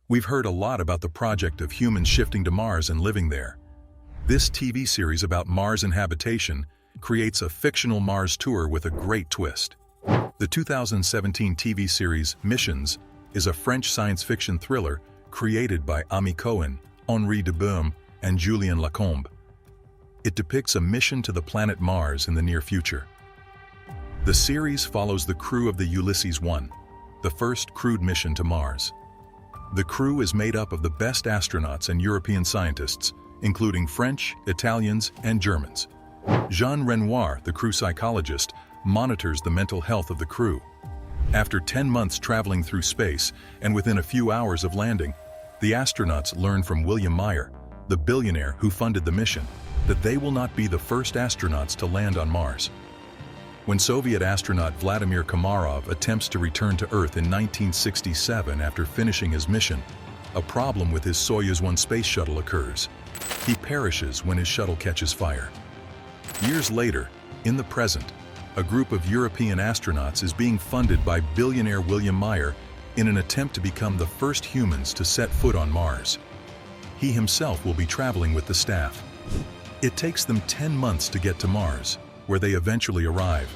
We've heard a lot about the project of humans shifting to Mars and living there. This TV series about Mars and habitation creates a fictional Mars tour with a great twist. The 2017 TV series Missions is a French science fiction thriller created by Ami Cohen, Henri de Boom, and Julien Lacombe. It depicts a mission to the planet Mars in the near future. The series follows the crew of the Ulysses 1, the first crewed mission to Mars. The crew is made up of the best astronauts and European scientists, including French, Italians, and Germans. Jean Renoir, the crew psychologist, monitors the mental health of the crew. After 10 months traveling through space and within a few hours of landing, the astronauts learn from William Meyer, the billionaire who funded the mission, that they will not be the first astronauts to land on Mars. When Soviet astronaut Vladimir Komarov attempts to return to Earth in 1967 after finishing his mission, a problem with his Soyuz 1 space shuttle occurs. He perishes when his shuttle catches fire. Years later, in the present, a group of European astronauts is being funded by billionaire William Meyer in an attempt to become the first humans to set foot on Mars. He himself will be traveling with the staff. It takes them 10 months to get to Mars, where they eventually arrive.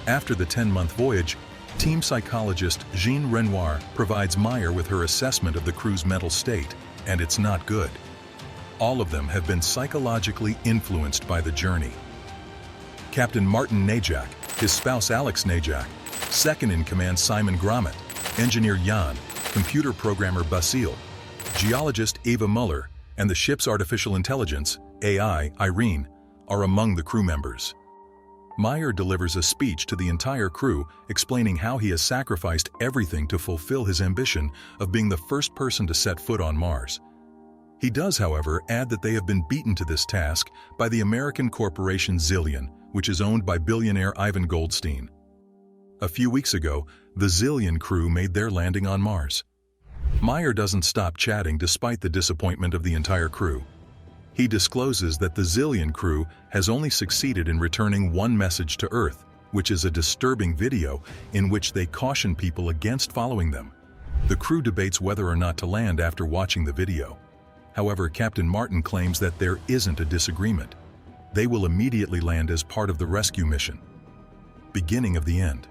After the 10-month voyage, team psychologist Jean Renoir provides Meyer with her assessment of the crew's mental state, and it's not good. All of them have been psychologically influenced by the journey. Captain Martin Najak, his spouse Alex Najak, second-in-command Simon Gromit, engineer Jan, computer programmer Basile, geologist Eva Muller, and the ship's artificial intelligence, AI, Irene, are among the crew members. Meyer delivers a speech to the entire crew explaining how he has sacrificed everything to fulfill his ambition of being the first person to set foot on Mars. He does, however, add that they have been beaten to this task by the American corporation Zillion, which is owned by billionaire Ivan Goldstein. A few weeks ago, the Zillion crew made their landing on Mars. Meyer doesn't stop chatting despite the disappointment of the entire crew. He discloses that the Zillion crew has only succeeded in returning one message to Earth, which is a disturbing video in which they caution people against following them. The crew debates whether or not to land after watching the video. However, Captain Martin claims that there isn't a disagreement. They will immediately land as part of the rescue mission. Beginning of the end.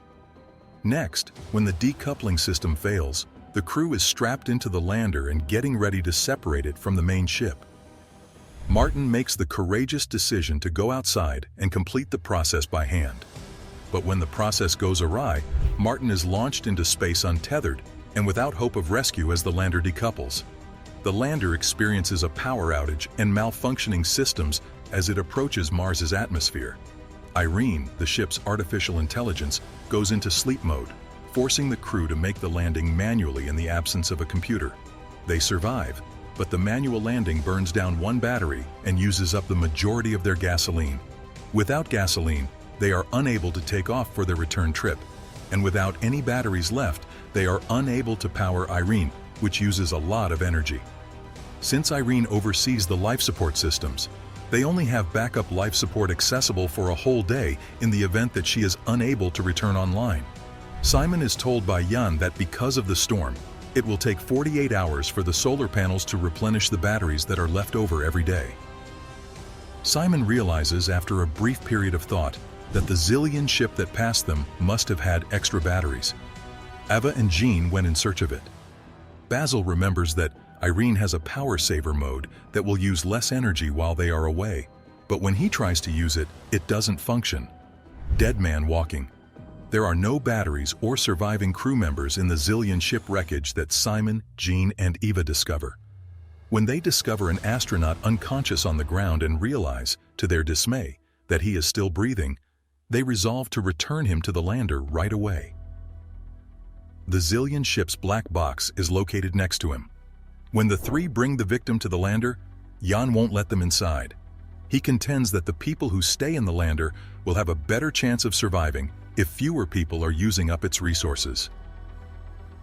Next, when the decoupling system fails, the crew is strapped into the lander and getting ready to separate it from the main ship. Martin makes the courageous decision to go outside and complete the process by hand. But when the process goes awry, Martin is launched into space untethered and without hope of rescue as the lander decouples. The lander experiences a power outage and malfunctioning systems as it approaches Mars's atmosphere. Irene, the ship's artificial intelligence, goes into sleep mode, forcing the crew to make the landing manually in the absence of a computer. They survive, but the manual landing burns down one battery and uses up the majority of their gasoline. Without gasoline, they are unable to take off for their return trip, and without any batteries left, they are unable to power Irene, which uses a lot of energy. Since Irene oversees the life support systems, they only have backup life support accessible for a whole day in the event that she is unable to return online. Simon is told by Jan that because of the storm, it will take 48 hours for the solar panels to replenish the batteries that are left over every day. Simon realizes after a brief period of thought that the Zillion ship that passed them must have had extra batteries. Eva and Jean went in search of it. Basil remembers that Irene has a power saver mode that will use less energy while they are away, but when he tries to use it, it doesn't function. Dead man walking. There are no batteries or surviving crew members in the Zillion ship wreckage that Simon, Jean, and Eva discover. When they discover an astronaut unconscious on the ground and realize, to their dismay, that he is still breathing, they resolve to return him to the lander right away. The Zillion ship's black box is located next to him. When the three bring the victim to the lander, Jan won't let them inside. He contends that the people who stay in the lander will have a better chance of surviving if fewer people are using up its resources.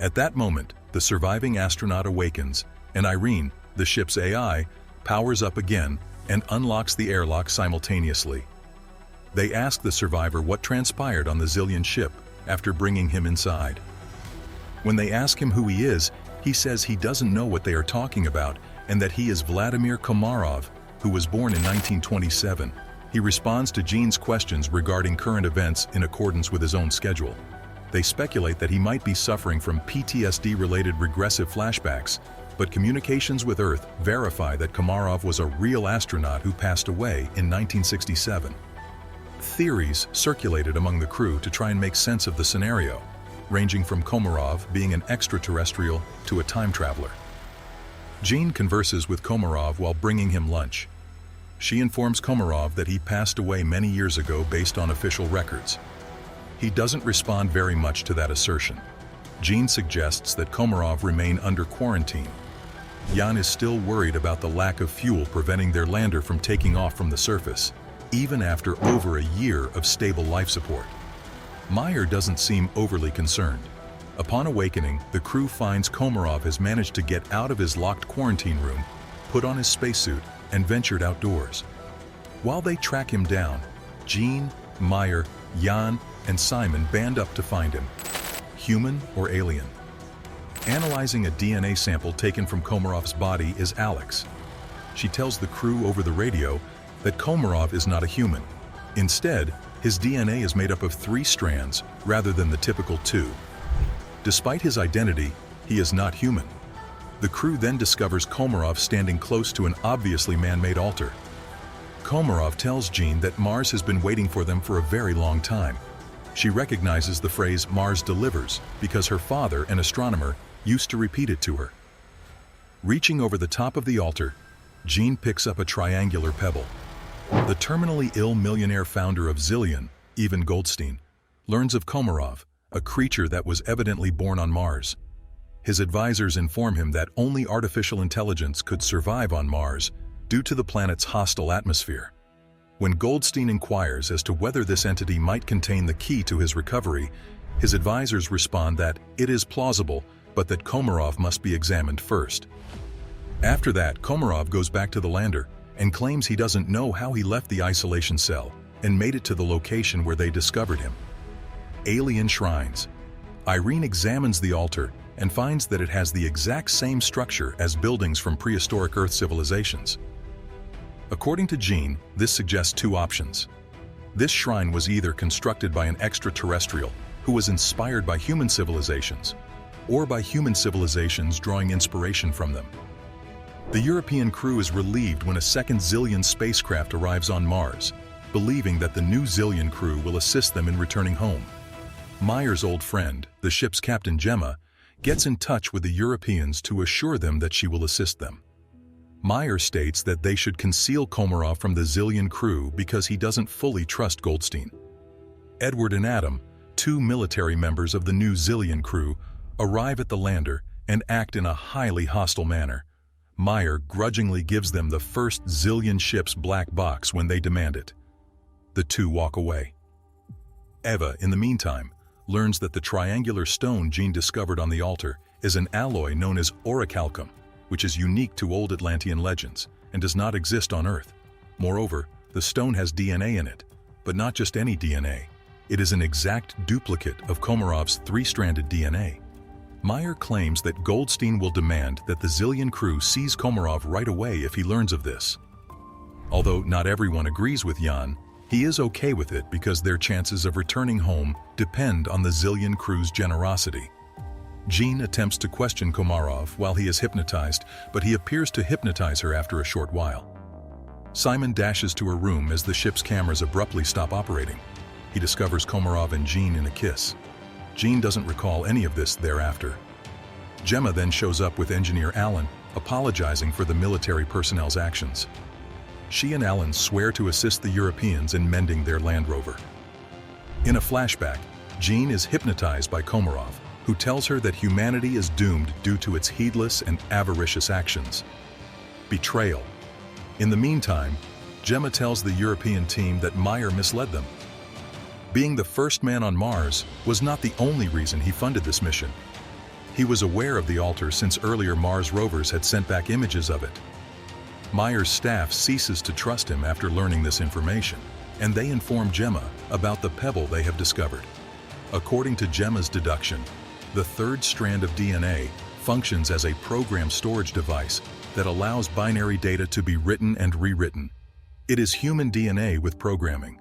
At that moment, the surviving astronaut awakens, and Irene, the ship's AI, powers up again and unlocks the airlock simultaneously. They ask the survivor what transpired on the Zillion ship after bringing him inside. When they ask him who he is, He says he doesn't know what they are talking about and that he is Vladimir Komarov, who was born in 1927. He responds to Gene's questions regarding current events in accordance with his own schedule. They speculate that he might be suffering from PTSD-related regressive flashbacks, but communications with Earth verify that Komarov was a real astronaut who passed away in 1967. Theories circulated among the crew to try and make sense of the scenario, ranging from Komarov being an extraterrestrial to a time traveler. Gene converses with Komarov while bringing him lunch. She informs Komarov that he passed away many years ago based on official records. He doesn't respond very much to that assertion. Gene suggests that Komarov remain under quarantine. Jan is still worried about the lack of fuel preventing their lander from taking off from the surface, even after over a year of stable life support. Meyer doesn't seem overly concerned. Upon awakening, the crew finds Komarov has managed to get out of his locked quarantine room, put on his spacesuit, and ventured outdoors. While they track him down, Gene, Meyer, Jan, and Simon band up to find him. Human or alien? Analyzing a DNA sample taken from Komarov's body is Alex. She tells the crew over the radio that Komarov is not a human. Instead, his DNA is made up of 3 strands rather than the typical 2. Despite his identity, he is not human. The crew then discovers Komarov standing close to an obviously man-made altar. Komarov tells Gene that Mars has been waiting for them for a very long time. She recognizes the phrase "Mars delivers" because her father, an astronomer, used to repeat it to her. Reaching over the top of the altar, Gene picks up a triangular pebble. The terminally ill millionaire founder of Zillion, Ivan Goldstein, learns of Komarov, a creature that was evidently born on Mars. His advisors inform him that only artificial intelligence could survive on Mars due to the planet's hostile atmosphere. When Goldstein inquires as to whether this entity might contain the key to his recovery, his advisors respond that it is plausible, but that Komarov must be examined first. After that, Komarov goes back to the lander and claims he doesn't know how he left the isolation cell and made it to the location where they discovered him. Alien shrines. Irene examines the altar and finds that it has the exact same structure as buildings from prehistoric Earth civilizations. According to Gene, this suggests 2 options. This shrine was either constructed by an extraterrestrial who was inspired by human civilizations, or by human civilizations drawing inspiration from them. The European crew is relieved when a second Zillion spacecraft arrives on Mars, believing that the new Zillion crew will assist them in returning home. Meyer's old friend, the ship's captain Gemma, gets in touch with the Europeans to assure them that she will assist them. Meyer states that they should conceal Komarov from the Zillion crew because he doesn't fully trust Goldstein. Edward and Adam, 2 military members of the new Zillion crew, arrive at the lander and act in a highly hostile manner. Meyer grudgingly gives them the first Zillion ship's black box when they demand it. The 2 walk away. Eva, in the meantime, learns that the triangular stone Gene discovered on the altar is an alloy known as orichalcum, which is unique to old Atlantean legends and does not exist on Earth. Moreover, the stone has DNA in it, but not just any DNA. It is an exact duplicate of Komarov's 3-stranded DNA. Meyer claims that Goldstein will demand that the Zillion crew seize Komarov right away if he learns of this. Although not everyone agrees with Jan, he is okay with it because their chances of returning home depend on the Zillion crew's generosity. Gene attempts to question Komarov while he is hypnotized, but he appears to hypnotize her after a short while. Simon dashes to her room as the ship's cameras abruptly stop operating. He discovers Komarov and Gene in a kiss. Gene doesn't recall any of this thereafter. Gemma then shows up with engineer Alan, apologizing for the military personnel's actions. She and Alan swear to assist the Europeans in mending their Land Rover. In a flashback, Gene is hypnotized by Komarov, who tells her that humanity is doomed due to its heedless and avaricious actions. Betrayal. In the meantime, Gemma tells the European team that Meyer misled them. Being the first man on Mars was not the only reason he funded this mission. He was aware of the altar since earlier Mars rovers had sent back images of it. Meyer's staff ceases to trust him after learning this information, and they inform Gemma about the pebble they have discovered. According to Gemma's deduction, the 3rd strand of DNA functions as a program storage device that allows binary data to be written and rewritten. It is human DNA with programming.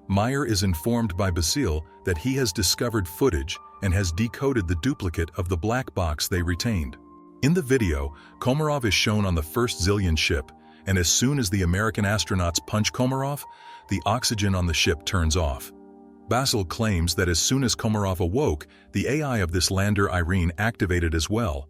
Meyer is informed by Basile that he has discovered footage and has decoded the duplicate of the black box they retained. In the video, Komarov is shown on the first Zillion ship, and as soon as the American astronauts punch Komarov, the oxygen on the ship turns off. Basile claims that as soon as Komarov awoke, the AI of this lander Irene activated as well.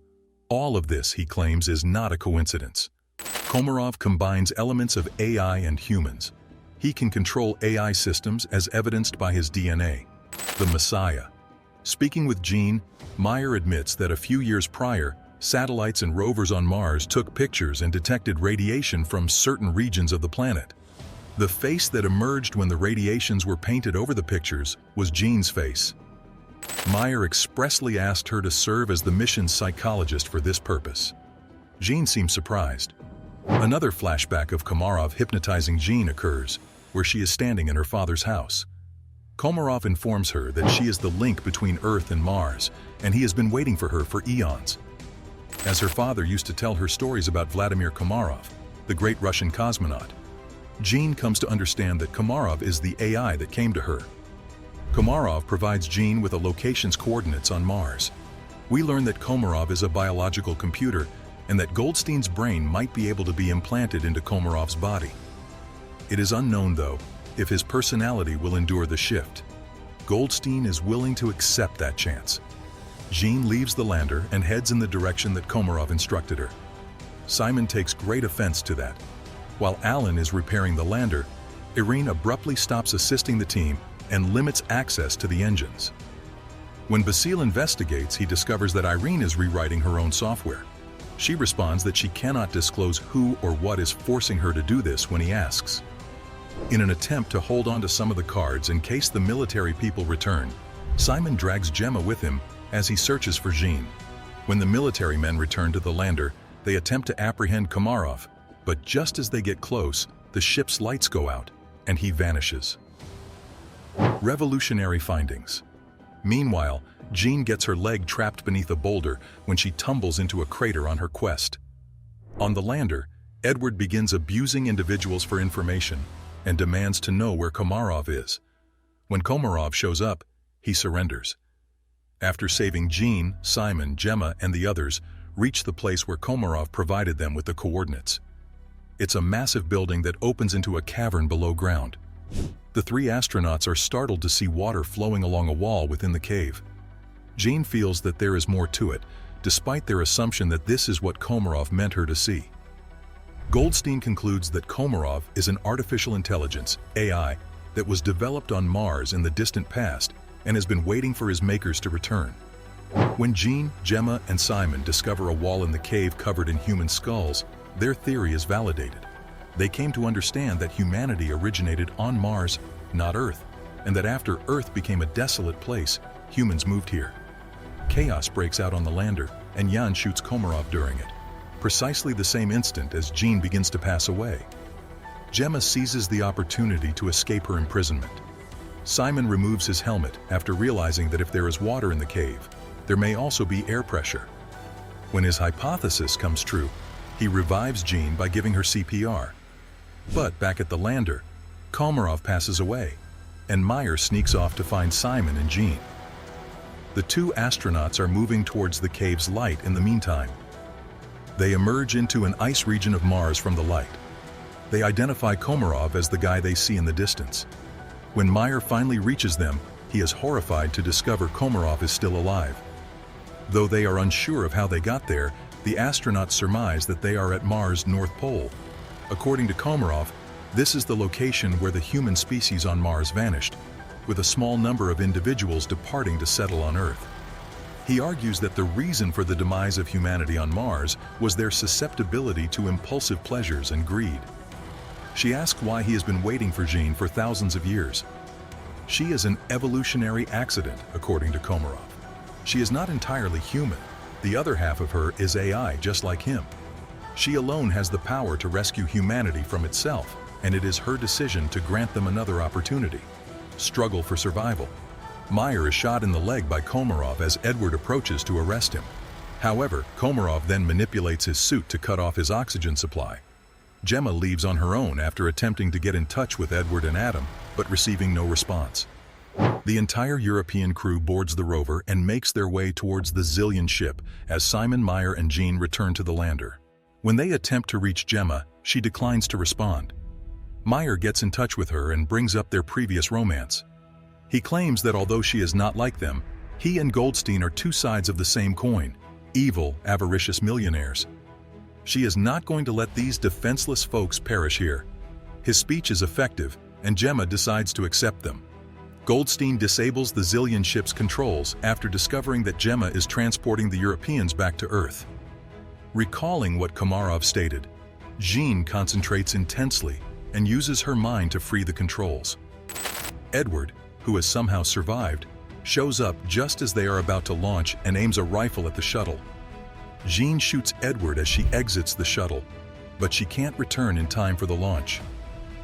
All of this, he claims, is not a coincidence. Komarov combines elements of AI and humans. He can control AI systems as evidenced by his DNA. The Messiah. Speaking with Gene, Meyer admits that a few years prior, satellites and rovers on Mars took pictures and detected radiation from certain regions of the planet. The face that emerged when the radiations were painted over the pictures was Gene's face. Meyer expressly asked her to serve as the mission's psychologist for this purpose. Gene seems surprised. Another flashback of Komarov hypnotizing Gene occurs, where she is standing in her father's house. Komarov informs her that she is the link between Earth and Mars, and he has been waiting for her for eons. As her father used to tell her stories about Vladimir Komarov, the great Russian cosmonaut, Gene comes to understand that Komarov is the AI that came to her. Komarov provides Gene with a location's coordinates on Mars. We learn that Komarov is a biological computer and that Goldstein's brain might be able to be implanted into Komarov's body. It is unknown, though, if his personality will endure the shift. Goldstein is willing to accept that chance. Gene leaves the lander and heads in the direction that Komarov instructed her. Simon takes great offense to that. While Alan is repairing the lander, Irene abruptly stops assisting the team and limits access to the engines. When Basile investigates, he discovers that Irene is rewriting her own software. She responds that she cannot disclose who or what is forcing her to do this when he asks. In an attempt to hold on to some of the cards in case the military people return, Simon drags Gemma with him as he searches for Gene. When the military men return to the lander, they attempt to apprehend Komarov, but just as they get close, the ship's lights go out, and he vanishes. Revolutionary findings. Meanwhile, Gene gets her leg trapped beneath a boulder when she tumbles into a crater on her quest. On the lander, Edward begins abusing individuals for information and demands to know where Komarov is. When Komarov shows up, he surrenders. After saving Gene, Simon, Gemma, and the others reach the place where Komarov provided them with the coordinates. It's a massive building that opens into a cavern below ground. The three astronauts are startled to see water flowing along a wall within the cave. Gene feels that there is more to it, despite their assumption that this is what Komarov meant her to see. Goldstein concludes that Komarov is an artificial intelligence, AI, that was developed on Mars in the distant past and has been waiting for his makers to return. When Gene, Gemma, and Simon discover a wall in the cave covered in human skulls, their theory is validated. They came to understand that humanity originated on Mars, not Earth, and that after Earth became a desolate place, humans moved here. Chaos breaks out on the lander, and Jan shoots Komarov during it, precisely the same instant as Gene begins to pass away. Gemma seizes the opportunity to escape her imprisonment. Simon removes his helmet after realizing that if there is water in the cave, there may also be air pressure. When his hypothesis comes true, he revives Gene by giving her CPR. But back at the lander, Komarov passes away, and Meyer sneaks off to find Simon and Gene. The two astronauts are moving towards the cave's light in the meantime. They emerge into an ice region of Mars from the light. They identify Komarov as the guy they see in the distance. When Meyer finally reaches them, he is horrified to discover Komarov is still alive. Though they are unsure of how they got there, the astronauts surmise that they are at Mars' North Pole. According to Komarov, this is the location where the human species on Mars vanished, with a small number of individuals departing to settle on Earth. He argues that the reason for the demise of humanity on Mars was their susceptibility to impulsive pleasures and greed. She asks why he has been waiting for Gene for thousands of years. She is an evolutionary accident, according to Komarov. She is not entirely human. The other half of her is AI, just like him. She alone has the power to rescue humanity from itself, and it is her decision to grant them another opportunity. Struggle for survival. Meyer is shot in the leg by Komarov as Edward approaches to arrest him. However, Komarov then manipulates his suit to cut off his oxygen supply. Gemma leaves on her own after attempting to get in touch with Edward and Adam, but receiving no response. The entire European crew boards the rover and makes their way towards the Zillion ship as Simon, Meyer, and Jean return to the lander. When they attempt to reach Gemma, she declines to respond. Meyer gets in touch with her and brings up their previous romance. He claims that although she is not like them, he and Goldstein are two sides of the same coin, evil, avaricious millionaires. She is not going to let these defenseless folks perish here. His speech is effective, and Gemma decides to accept them. Goldstein disables the Zillion ship's controls after discovering that Gemma is transporting the Europeans back to Earth. Recalling what Komarov stated, Jean concentrates intensely and uses her mind to free the controls. Edward, who has somehow survived, shows up just as they are about to launch and aims a rifle at the shuttle. Jean shoots Edward as she exits the shuttle, but she can't return in time for the launch.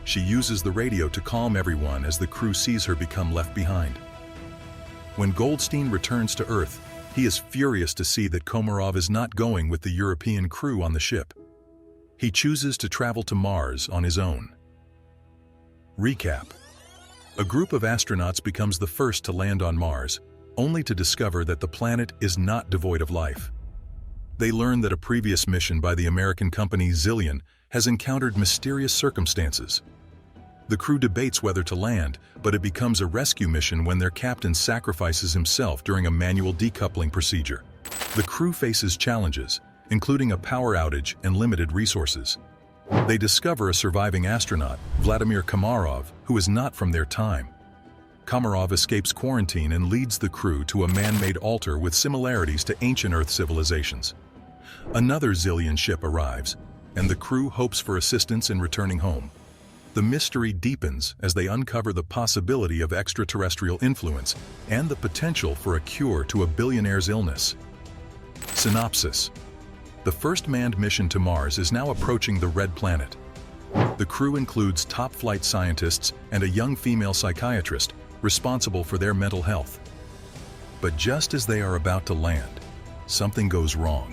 She uses the radio to calm everyone as the crew sees her become left behind. When Goldstein returns to Earth, he is furious to see that Komarov is not going with the European crew on the ship. He chooses to travel to Mars on his own. Recap. A group of astronauts becomes the first to land on Mars, only to discover that the planet is not devoid of life. They learn that a previous mission by the American company Zillion has encountered mysterious circumstances. The crew debates whether to land, but it becomes a rescue mission when their captain sacrifices himself during a manual decoupling procedure. The crew faces challenges, including a power outage and limited resources. They discover a surviving astronaut, Vladimir Komarov, who is not from their time. Komarov escapes quarantine and leads the crew to a man-made altar with similarities to ancient Earth civilizations. Another Zillion ship arrives, and the crew hopes for assistance in returning home. The mystery deepens as they uncover the possibility of extraterrestrial influence and the potential for a cure to a billionaire's illness. Synopsis. The first manned mission to Mars is now approaching the Red Planet. The crew includes top-flight scientists and a young female psychiatrist responsible for their mental health. But just as they are about to land, something goes wrong.